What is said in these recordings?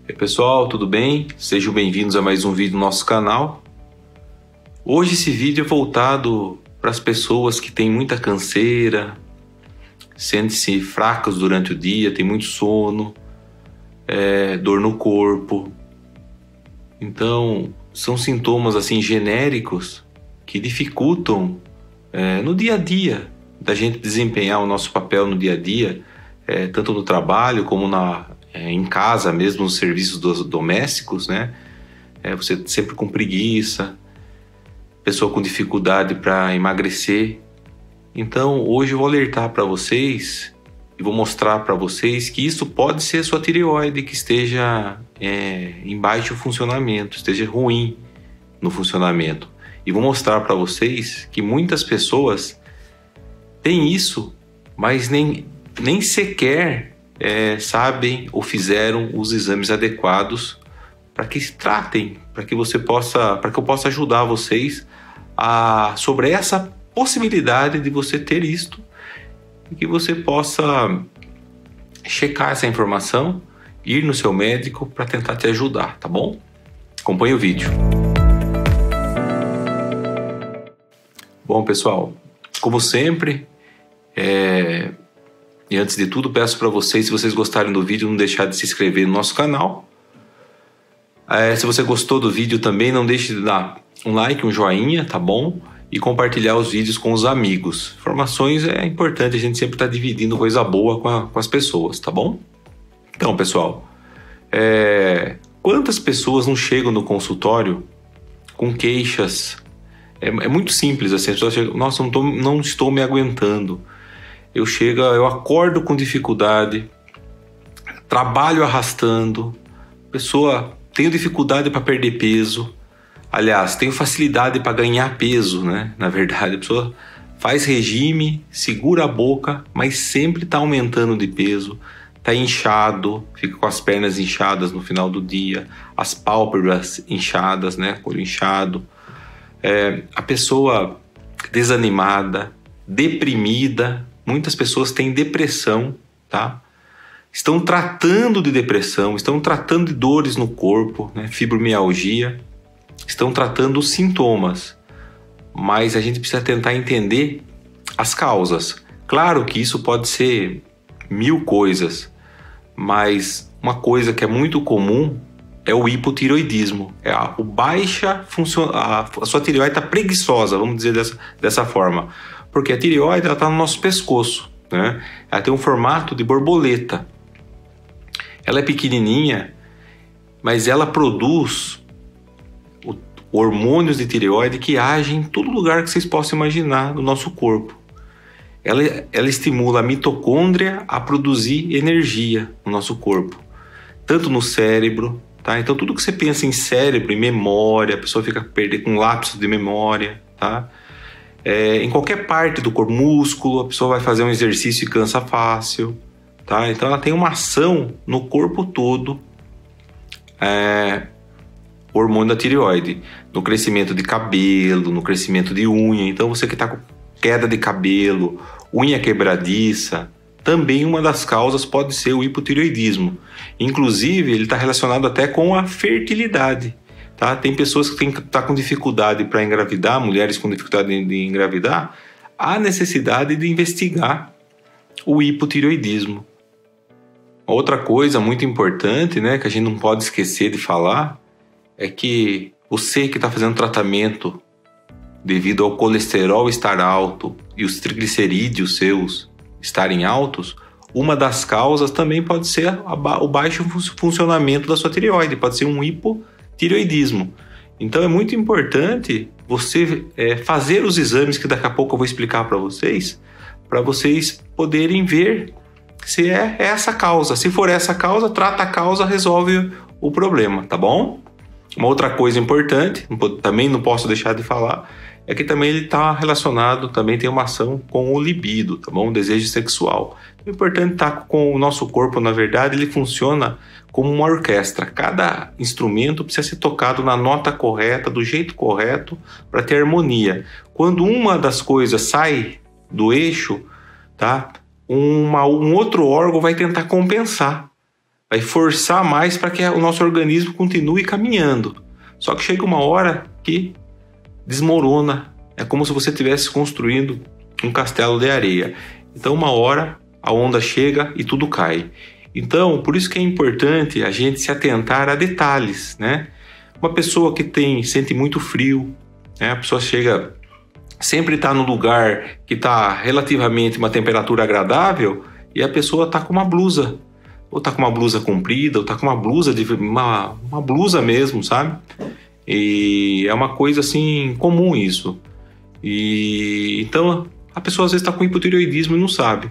E aí, pessoal, tudo bem? Sejam bem-vindos a mais um vídeo do nosso canal. Hoje esse vídeo é voltado para as pessoas que têm muita canseira, sentem-se fracas durante o dia, têm muito sono, dor no corpo. Então, são sintomas assim genéricos que dificultam no dia a dia da gente desempenhar o nosso papel no dia a dia, tanto no trabalho como em casa mesmo, nos serviços domésticos, né? Você sempre com preguiça, pessoa com dificuldade para emagrecer. Então hoje eu vou alertar para vocês e vou mostrar para vocês que isso pode ser sua tireoide que esteja em baixo funcionamento, esteja ruim no funcionamento. E vou mostrar para vocês que muitas pessoas têm isso, mas nem sequer sabem ou fizeram os exames adequados para que se tratem, para que eu possa ajudar vocês sobre essa possibilidade de você ter isto e que você possa checar essa informação, ir no seu médico para tentar te ajudar, tá bom? Acompanhe o vídeo. Bom, pessoal, como sempre, e antes de tudo, peço para vocês, se vocês gostarem do vídeo, não deixar de se inscrever no nosso canal. Se você gostou do vídeo também, não deixe de dar um like, um joinha, tá bom? E compartilhar os vídeos com os amigos. Informações é importante, a gente sempre está dividindo coisa boa com as pessoas, tá bom? Então, pessoal, quantas pessoas não chegam no consultório com queixas? É muito simples, assim, a pessoa chega, nossa, não estou me aguentando. Eu acordo com dificuldade, trabalho arrastando, tenho dificuldade para perder peso. Aliás, tenho facilidade para ganhar peso, né? Na verdade, a pessoa faz regime, segura a boca, mas sempre está aumentando de peso, está inchado, fica com as pernas inchadas no final do dia, as pálpebras inchadas, né? Olho inchado. A pessoa desanimada, deprimida. Muitas pessoas têm depressão, tá? Estão tratando de depressão, estão tratando de dores no corpo, né? Fibromialgia, estão tratando os sintomas, mas a gente precisa tentar entender as causas. Claro que isso pode ser 1000 coisas, mas uma coisa que é muito comum é o hipotireoidismo. A sua tireoide está preguiçosa, vamos dizer dessa forma. Porque a tireoide está no nosso pescoço, né? Ela tem um formato de borboleta. Ela é pequenininha, mas ela produz hormônios de tireoide que agem em todo lugar que vocês possam imaginar no nosso corpo. Ela estimula a mitocôndria a produzir energia no nosso corpo, tanto no cérebro, tá? Então tudo que você pensa em cérebro, em memória, a pessoa fica perdendo com lapso de memória, tá? Em qualquer parte do corpo, músculo, a pessoa vai fazer um exercício e cansa fácil, tá? Então ela tem uma ação no corpo todo, o hormônio da tireoide, no crescimento de cabelo, no crescimento de unha. Então você que está com queda de cabelo, unha quebradiça, também uma das causas pode ser o hipotireoidismo. Inclusive ele está relacionado até com a fertilidade. Tá? Tem pessoas que estão com dificuldade para engravidar, mulheres com dificuldade de engravidar, há necessidade de investigar o hipotireoidismo. Outra coisa muito importante, né, que a gente não pode esquecer de falar, é que você que está fazendo tratamento devido ao colesterol estar alto e os triglicerídeos seus estarem altos, uma das causas também pode ser o baixo funcionamento da sua tireoide, pode ser um hipotireoidismo. Então é muito importante você fazer os exames que daqui a pouco eu vou explicar para vocês poderem ver se é essa causa. Se for essa causa, trata a causa, resolve o problema, tá bom? Uma outra coisa importante, também não posso deixar de falar, é que também ele está relacionado, também tem uma ação com o libido, tá bom? O desejo sexual. O importante está com o nosso corpo, na verdade, ele funciona como uma orquestra. Cada instrumento precisa ser tocado na nota correta, do jeito correto, para ter harmonia. Quando uma das coisas sai do eixo, tá? Um outro órgão vai tentar compensar. vai forçar mais para que o nosso organismo continue caminhando. Só que chega uma hora que desmorona. É como se você estivesse construindo um castelo de areia. Então, uma hora a onda chega e tudo cai. Então, por isso que é importante a gente se atentar a detalhes, né? Uma pessoa que sente muito frio, né? A pessoa sempre está no lugar que está relativamente uma temperatura agradável e a pessoa está com uma blusa, ou está com uma blusa comprida, ou está com uma blusa uma blusa mesmo, sabe? E é uma coisa assim comum isso. E então a pessoa às vezes está com hipotireoidismo e não sabe.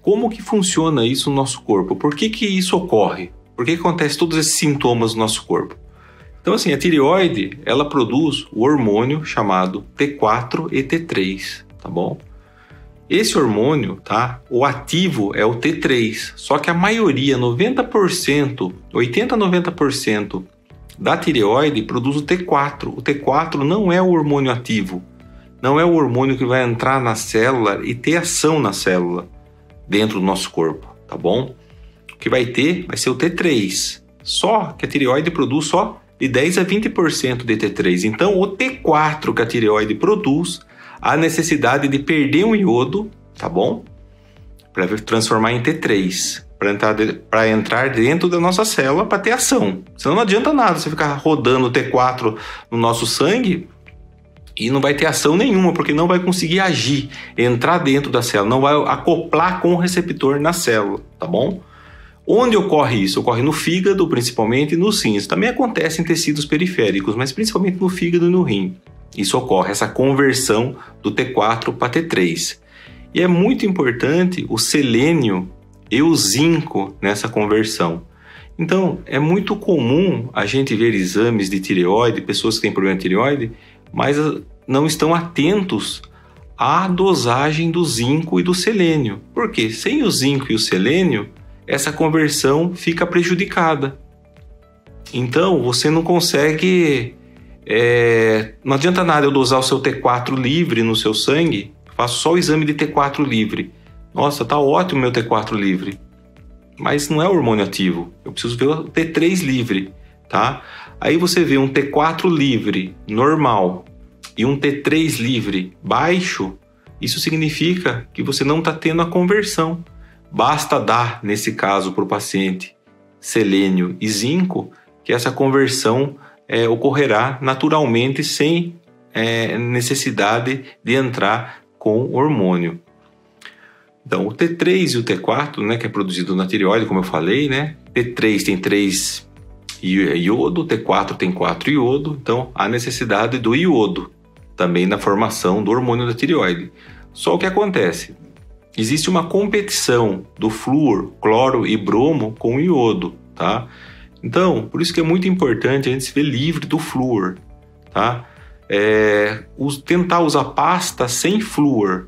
Como que funciona isso no nosso corpo? Por que isso ocorre? Por que acontece todos esses sintomas no nosso corpo? Então assim, a tireoide, ela produz o hormônio chamado T4 e T3, tá bom? Esse hormônio, tá? O ativo é o T3, só que a maioria, 90%, 80 a 90% da tireoide produz o T4. O T4 não é o hormônio ativo, não é o hormônio que vai entrar na célula e ter ação na célula dentro do nosso corpo, tá bom? O que vai ser o T3, só que a tireoide produz só de 10 a 20% de T3. Então, o T4 que a tireoide produz, há necessidade de perder um iodo, tá bom? Para transformar em T3, para entrar dentro da nossa célula para ter ação. Senão não adianta nada você ficar rodando o T4 no nosso sangue e não vai ter ação nenhuma, porque não vai conseguir agir, entrar dentro da célula, não vai acoplar com o receptor na célula, tá bom? Onde ocorre isso? Ocorre no fígado, principalmente, e nos rins. Também acontece em tecidos periféricos, mas principalmente no fígado e no rim. Isso ocorre, essa conversão do T4 para T3. E é muito importante o selênio e o zinco nessa conversão. Então, é muito comum a gente ver exames de tireoide, pessoas que têm problema de tireoide, mas não estão atentos à dosagem do zinco e do selênio. Por quê? Sem o zinco e o selênio, essa conversão fica prejudicada. Então, você não consegue... não adianta nada eu dosar o seu T4 livre no seu sangue, faço só o exame de T4 livre. Nossa, tá ótimo meu T4 livre. Mas não é o hormônio ativo. Eu preciso ver o T3 livre, tá? Aí você vê um T4 livre normal e um T3 livre baixo, isso significa que você não está tendo a conversão. Basta dar, nesse caso, para o paciente selênio e zinco, que essa conversão ocorrerá naturalmente sem necessidade de entrar com hormônio. Então, o T3 e o T4, né, que é produzido na tireoide, como eu falei, né? T3 tem 3 iodo, T4 tem 4 iodo, então há necessidade do iodo também na formação do hormônio da tireoide. Só o que acontece? Existe uma competição do flúor, cloro e bromo com o iodo, tá? Então, por isso que é muito importante a gente se ver livre do flúor, tá? Tentar usar pasta sem flúor,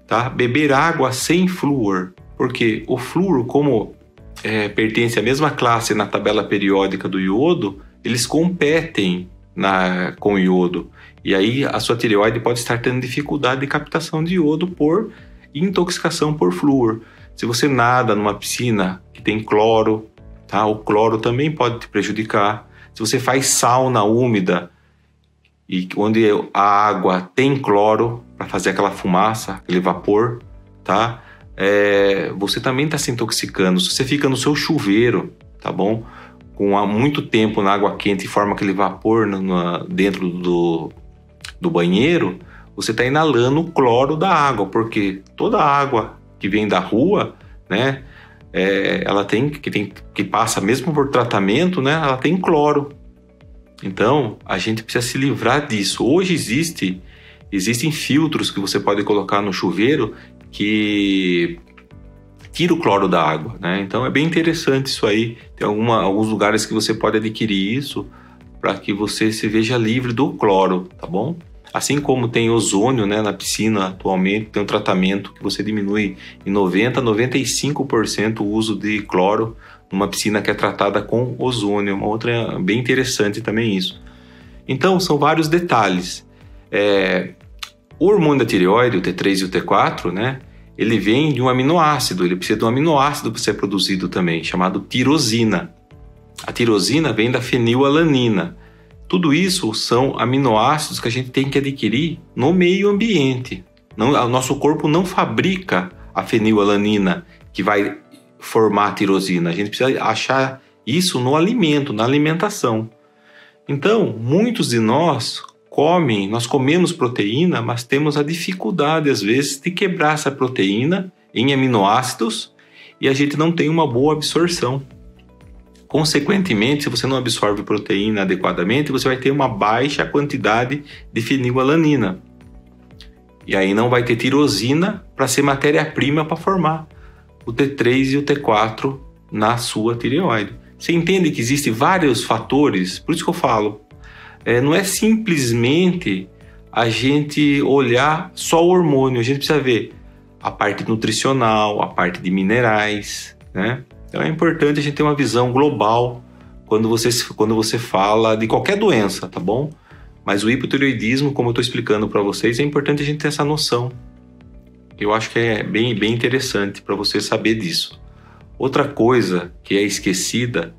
tá? Beber água sem flúor, porque o flúor, como pertence à mesma classe na tabela periódica do iodo, eles competem com o iodo, e aí a sua tireoide pode estar tendo dificuldade de captação de iodo por intoxicação por flúor. Se você nada numa piscina que tem cloro, tá? O cloro também pode te prejudicar. Se você faz sauna úmida e onde a água tem cloro para fazer aquela fumaça, aquele vapor, tá? Você também está se intoxicando. Se você fica no seu chuveiro, tá bom? Há muito tempo na água quente e forma aquele vapor dentro do banheiro, você está inalando o cloro da água, porque toda a água que vem da rua, né, ela que passa mesmo por tratamento, né, ela tem cloro. Então, a gente precisa se livrar disso. Hoje existem filtros que você pode colocar no chuveiro que tira o cloro da água, né? Então, é bem interessante isso aí. Tem alguns lugares que você pode adquirir isso para que você se veja livre do cloro, tá bom? Assim como tem ozônio, né, na piscina atualmente, tem um tratamento que você diminui em 90% a 95% o uso de cloro numa piscina que é tratada com ozônio. Uma outra bem interessante também isso. Então, são vários detalhes. O hormônio da tireoide, o T3 e o T4, né, ele vem de um aminoácido, ele precisa de um aminoácido para ser produzido também, chamado tirosina. A tirosina vem da fenilalanina. Tudo isso são aminoácidos que a gente tem que adquirir no meio ambiente. O nosso corpo não fabrica a fenilalanina que vai formar a tirosina. A gente precisa achar isso no alimento, na alimentação. Então, muitos de nós comemos proteína, mas temos a dificuldade, às vezes, de quebrar essa proteína em aminoácidos e a gente não tem uma boa absorção. Consequentemente, se você não absorve proteína adequadamente, você vai ter uma baixa quantidade de fenilalanina. E aí não vai ter tirosina para ser matéria-prima para formar o T3 e o T4 na sua tireoide. Você entende que existem vários fatores? Por isso que eu falo, não é simplesmente a gente olhar só o hormônio, a gente precisa ver a parte nutricional, a parte de minerais, né? Então é importante a gente ter uma visão global quando você fala de qualquer doença, tá bom? Mas o hipotireoidismo, como eu estou explicando para vocês, é importante a gente ter essa noção. Eu acho que é bem interessante para você saber disso. Outra coisa que é esquecida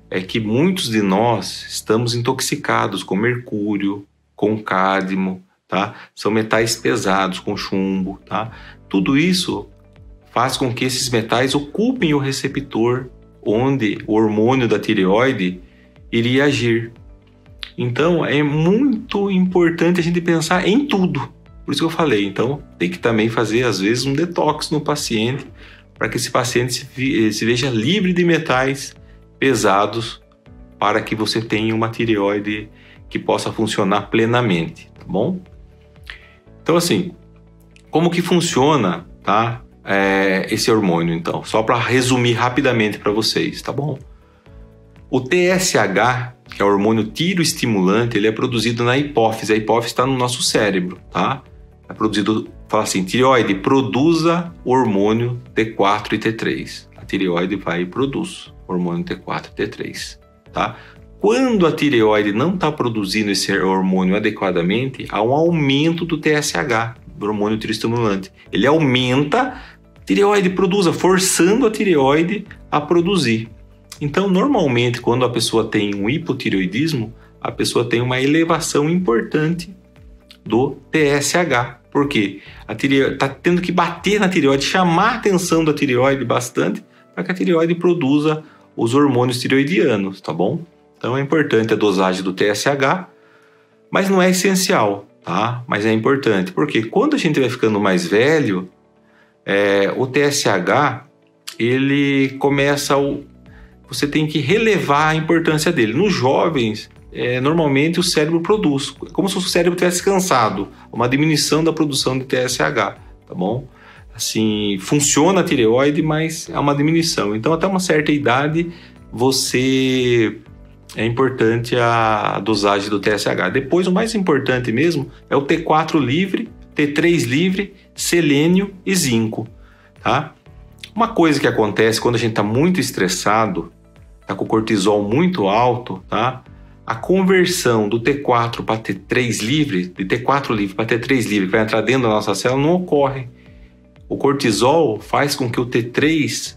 é que muitos de nós estamos intoxicados com mercúrio, com cádmio, tá? São metais pesados, com chumbo, tá? Tudo isso faz com que esses metais ocupem o receptor onde o hormônio da tireoide iria agir. Então, é muito importante a gente pensar em tudo. Por isso que eu falei, então, tem que também fazer, às vezes, um detox no paciente, para que esse paciente se veja livre de metais pesados, para que você tenha uma tireoide que possa funcionar plenamente, tá bom? Então, assim, como que funciona, tá, esse hormônio, então? Só para resumir rapidamente para vocês, tá bom? O TSH, que é o hormônio tiroestimulante, ele é produzido na hipófise. A hipófise está no nosso cérebro, tá? É produzido, fala assim, tireoide, produza o hormônio T4 e T3. A tireoide vai e produz o hormônio T4 e T3, tá? Quando a tireoide não está produzindo esse hormônio adequadamente, há um aumento do TSH, do hormônio tiroestimulante. Ele aumenta, a tireoide produza, forçando a tireoide a produzir. Então, normalmente, quando a pessoa tem um hipotireoidismo, a pessoa tem uma elevação importante do TSH. Por quê? A tireoide está tendo que bater na tireoide, chamar a atenção da tireoide bastante para que a tireoide produza os hormônios tireoidianos, tá bom? Então, é importante a dosagem do TSH, mas não é essencial, tá? Mas é importante, porque quando a gente vai ficando mais velho, o TSH, ele começa você tem que relevar a importância dele. Nos jovens, normalmente o cérebro produz, como se o cérebro tivesse cansado, uma diminuição da produção de TSH, tá bom? Assim, funciona a tireoide, mas é uma diminuição. Então, até uma certa idade, é importante a dosagem do TSH. Depois, o mais importante mesmo é o T4 livre, T3 livre, selênio e zinco, tá? Uma coisa que acontece quando a gente está muito estressado, está com o cortisol muito alto, tá? A conversão do T4 para T3 livre, de T4 livre para T3 livre, que vai entrar dentro da nossa célula, não ocorre. O cortisol faz com que o T3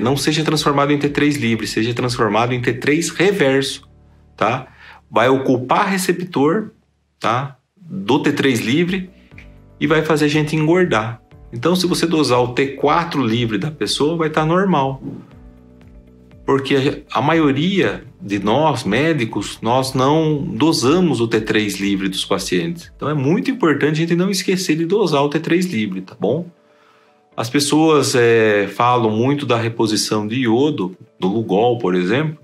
não seja transformado em T3 livre, seja transformado em T3 reverso, tá? Vai ocupar receptor, tá, do T3 livre e vai fazer a gente engordar. Então, se você dosar o T4 livre da pessoa, vai estar normal. Porque a maioria de nós, médicos, nós não dosamos o T3 livre dos pacientes. Então, é muito importante a gente não esquecer de dosar o T3 livre, tá bom? As pessoas falam muito da reposição de iodo, do Lugol, por exemplo.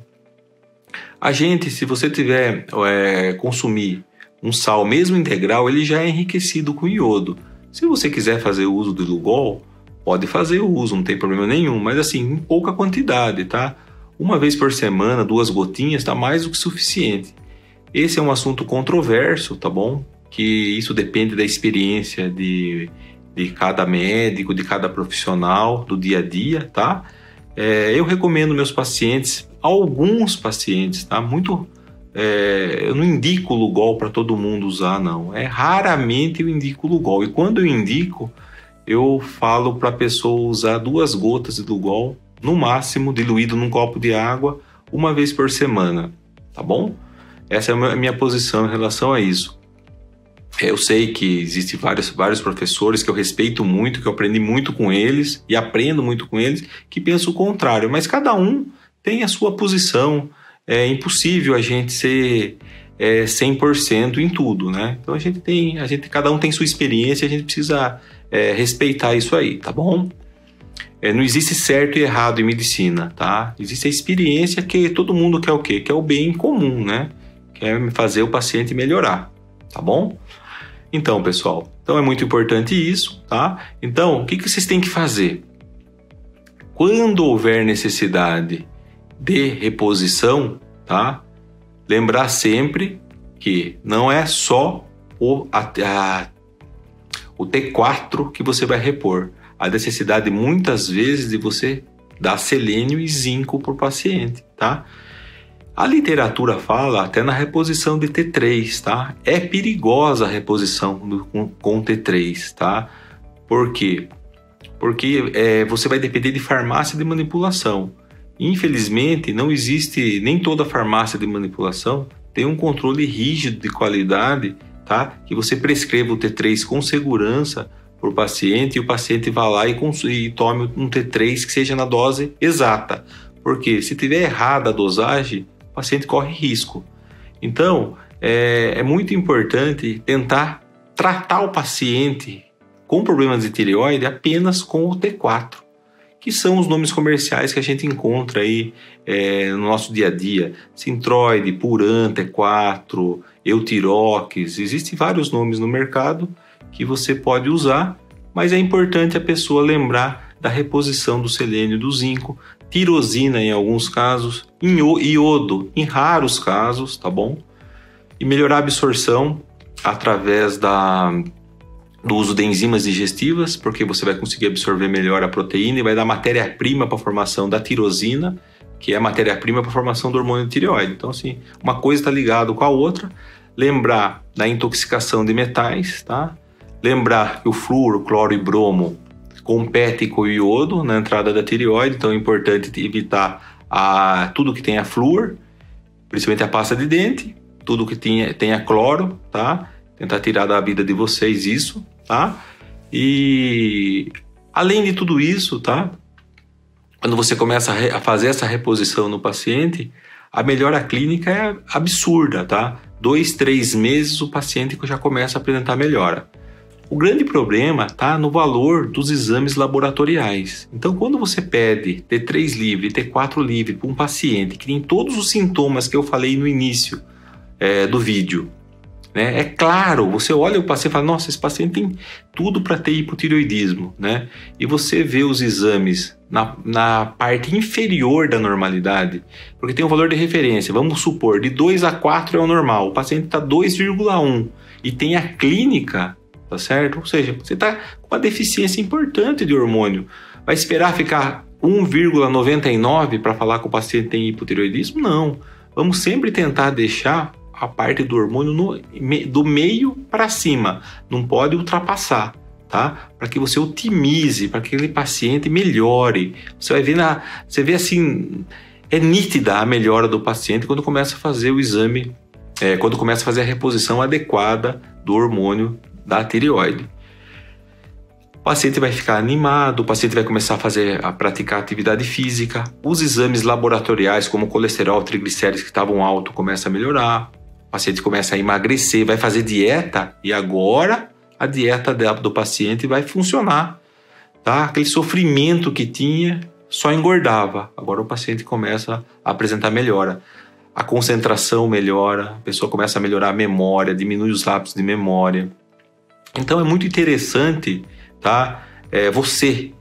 A gente, se você tiver consumir um sal mesmo integral, ele já é enriquecido com iodo. Se você quiser fazer uso do Lugol, pode fazer o uso, não tem problema nenhum, mas assim, em pouca quantidade, tá? Uma vez por semana, 2 gotinhas, tá mais do que suficiente. Esse é um assunto controverso, tá bom? Que isso depende da experiência de cada médico, de cada profissional, do dia a dia, tá? Eu recomendo meus pacientes, alguns pacientes, tá? Eu não indico o Lugol para todo mundo usar, não. Raramente eu indico o Lugol. E quando eu indico, eu falo para a pessoa usar 2 gotas de Lugol, no máximo, diluído num copo de água, uma vez por semana, tá bom? Essa é a minha posição em relação a isso. Eu sei que existem vários professores que eu respeito muito, que eu aprendi muito com eles e aprendo muito com eles, que pensam o contrário, mas cada um tem a sua posição. É impossível a gente ser 100% em tudo, né? Então cada um tem sua experiência, a gente precisa respeitar isso aí, tá bom? Não existe certo e errado em medicina, tá? Existe a experiência que todo mundo quer o quê? Quer o bem comum, né? Quer fazer o paciente melhorar, tá bom? Então, pessoal, é muito importante isso, tá? Então, o que vocês têm que fazer? Quando houver necessidade de reposição, tá? Lembrar sempre que não é só o T4 que você vai repor. A necessidade muitas vezes de você dar selênio e zinco para o paciente, tá? A literatura fala até na reposição de T3, tá? É perigosa a reposição com T3, tá? Por quê? Porque você vai depender de farmácia de manipulação. Infelizmente, não existe, nem toda farmácia de manipulação tem um controle rígido de qualidade, tá? Que você prescreva o T3 com segurança para o paciente e o paciente vá lá e tome um T3 que seja na dose exata. Porque se tiver errada a dosagem, o paciente corre risco. Então, é muito importante tentar tratar o paciente com problemas de tireoide apenas com o T4, que são os nomes comerciais que a gente encontra aí no nosso dia a dia. Sintroide, Puran, T4, Eutirox, existem vários nomes no mercado que você pode usar, mas é importante a pessoa lembrar da reposição do selênio e do zinco, tirosina em alguns casos, iodo em raros casos, tá bom? E melhorar a absorção através do uso de enzimas digestivas, porque você vai conseguir absorver melhor a proteína e vai dar matéria-prima para a formação da tirosina, que é a matéria-prima para a formação do hormônio tireoide. Então, assim, uma coisa está ligada com a outra. Lembrar da intoxicação de metais, tá? Lembrar que o flúor, cloro e bromo competem com o iodo na entrada da tireoide, então é importante evitar tudo que tenha flúor, principalmente a pasta de dente, tudo que tenha cloro, tá? Tentar tirar da vida de vocês isso, tá? E além de tudo isso, tá? Quando você começa a fazer essa reposição no paciente, a melhora clínica é absurda, tá? 2, 3 meses o paciente já começa a apresentar melhora. O grande problema está no valor dos exames laboratoriais. Então, quando você pede T3 livre, T4 livre para um paciente que tem todos os sintomas que eu falei no início do vídeo, né? É claro, você olha o paciente e fala, nossa, esse paciente tem tudo para ter hipotireoidismo, né? E você vê os exames na parte inferior da normalidade, porque tem um valor de referência, vamos supor, de 2 a 4 é o normal, o paciente está 2,1 e tem a clínica, tá certo? Ou seja, você está com uma deficiência importante de hormônio. Vai esperar ficar 1,99 para falar que o paciente tem hipotireoidismo? Não. Vamos sempre tentar deixar a parte do hormônio do meio para cima. Não pode ultrapassar, tá? Para que você otimize, para que aquele paciente melhore. Você vai ver você vê assim, é nítida a melhora do paciente quando começa a fazer o exame, quando começa a fazer a reposição adequada do hormônio da tireoide. O paciente vai ficar animado, o paciente vai começar a praticar atividade física, os exames laboratoriais como colesterol, triglicéridos que estavam altos começam a melhorar, o paciente começa a emagrecer, vai fazer dieta e agora a dieta do paciente vai funcionar, tá? Aquele sofrimento que tinha só engordava, agora o paciente começa a apresentar melhora. A concentração melhora, a pessoa começa a melhorar a memória, diminui os lapsos de memória. Então é muito interessante, tá? Você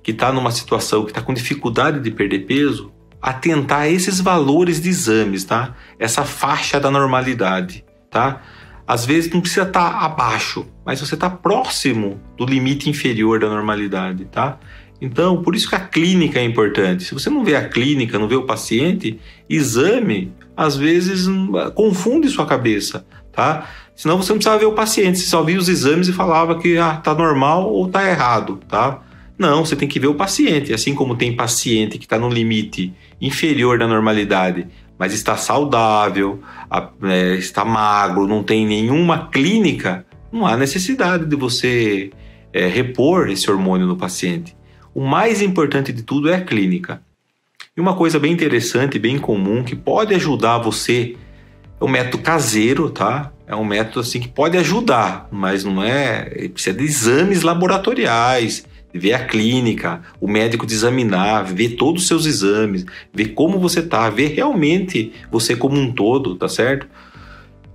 que está numa situação que está com dificuldade de perder peso, atentar a esses valores de exames, tá? Essa faixa da normalidade, tá? Às vezes não precisa estar abaixo, mas você está próximo do limite inferior da normalidade, tá? Então, por isso que a clínica é importante. Se você não vê a clínica, não vê o paciente, exame, às vezes, confunde sua cabeça, tá? Senão você não precisava ver o paciente, você só via os exames e falava que tá normal ou tá errado, tá? Não, você tem que ver o paciente. Assim como tem paciente que está no limite inferior da normalidade, mas está saudável, está magro, não tem nenhuma clínica, não há necessidade de você repor esse hormônio no paciente. O mais importante de tudo é a clínica. E uma coisa bem interessante, bem comum, que pode ajudar você, é um método caseiro, tá? É um método assim que pode ajudar, mas não é... Precisa de exames laboratoriais, ver a clínica, o médico te examinar, ver todos os seus exames, ver como você tá, ver realmente você como um todo, tá certo?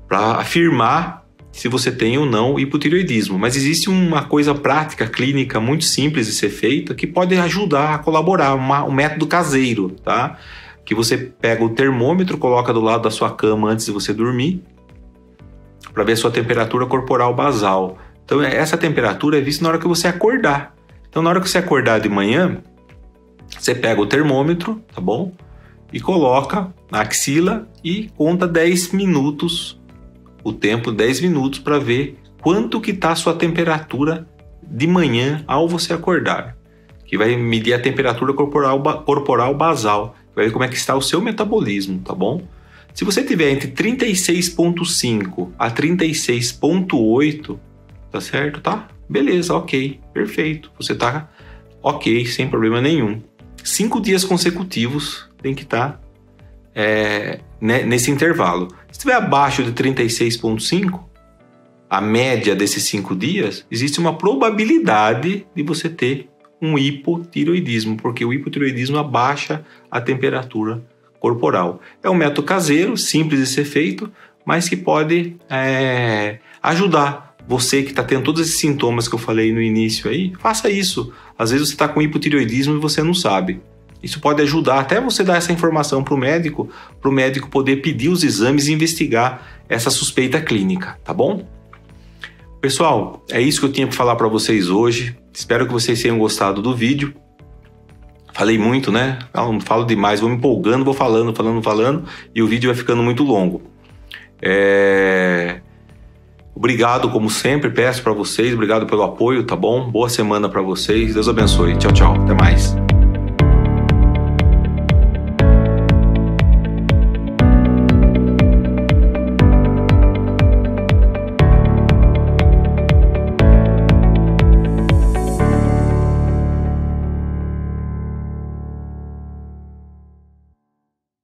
Para afirmar se você tem ou não hipotireoidismo. Mas existe uma coisa prática, clínica, muito simples de ser feita, que pode ajudar a colaborar, um método caseiro, tá? Que você pega o termômetro, coloca do lado da sua cama antes de você dormir, para ver a sua temperatura corporal basal. Então essa temperatura é vista na hora que você acordar. Então na hora que você acordar de manhã, você pega o termômetro, tá bom? E coloca na axila e conta 10 minutos, o tempo 10 minutos, para ver quanto que está a sua temperatura de manhã ao você acordar. Que vai medir a temperatura corporal basal, vai ver como é que está o seu metabolismo, tá bom? Se você tiver entre 36,5 a 36,8, tá certo? Tá? Beleza, ok, perfeito. Você tá ok, sem problema nenhum. 5 dias consecutivos tem que estar nesse intervalo. Se estiver abaixo de 36,5, a média desses 5 dias, existe uma probabilidade de você ter um hipotireoidismo, porque o hipotireoidismo abaixa a temperatura corporal. É um método caseiro, simples de ser feito, mas que pode ajudar. Você que está tendo todos esses sintomas que eu falei no início aí, faça isso. Às vezes você está com hipotireoidismo e você não sabe. Isso pode ajudar até você dar essa informação para o médico poder pedir os exames e investigar essa suspeita clínica, tá bom? Pessoal, é isso que eu tinha para falar para vocês hoje. Espero que vocês tenham gostado do vídeo. Falei muito, né? Eu não falo demais, vou me empolgando, vou falando, e o vídeo vai ficando muito longo. Obrigado, como sempre, peço para vocês, obrigado pelo apoio, tá bom? Boa semana para vocês, Deus abençoe. Tchau, tchau, até mais.